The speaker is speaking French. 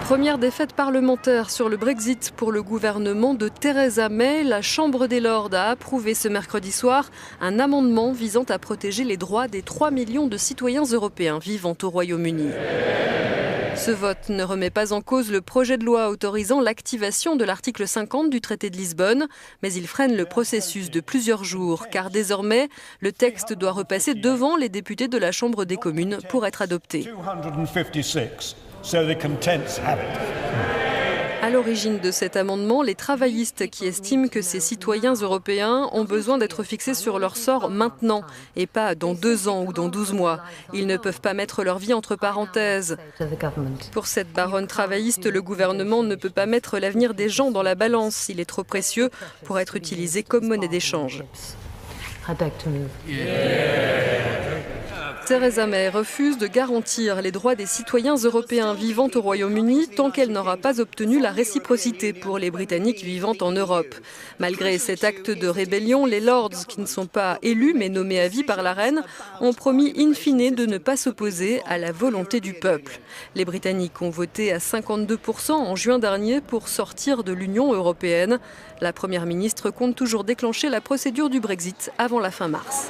Première défaite parlementaire sur le Brexit pour le gouvernement de Theresa May. La Chambre des Lords a approuvé ce mercredi soir un amendement visant à protéger les droits des 3 millions de citoyens européens vivant au Royaume-Uni. Ce vote ne remet pas en cause le projet de loi autorisant l'activation de l'article 50 du traité de Lisbonne, mais il freine le processus de plusieurs jours, car désormais, le texte doit repasser devant les députés de la Chambre des communes pour être adopté. À l'origine de cet amendement, les travaillistes qui estiment que ces citoyens européens ont besoin d'être fixés sur leur sort maintenant et pas dans 2 ans ou dans 12 mois. Ils ne peuvent pas mettre leur vie entre parenthèses. Pour cette baronne travailliste, le gouvernement ne peut pas mettre l'avenir des gens dans la balance. Il est trop précieux pour être utilisé comme monnaie d'échange. Theresa May refuse de garantir les droits des citoyens européens vivant au Royaume-Uni tant qu'elle n'aura pas obtenu la réciprocité pour les Britanniques vivant en Europe. Malgré cet acte de rébellion, les Lords, qui ne sont pas élus mais nommés à vie par la reine, ont promis in fine de ne pas s'opposer à la volonté du peuple. Les Britanniques ont voté à 52% en juin dernier pour sortir de l'Union européenne. La première ministre compte toujours déclencher la procédure du Brexit avant la fin mars.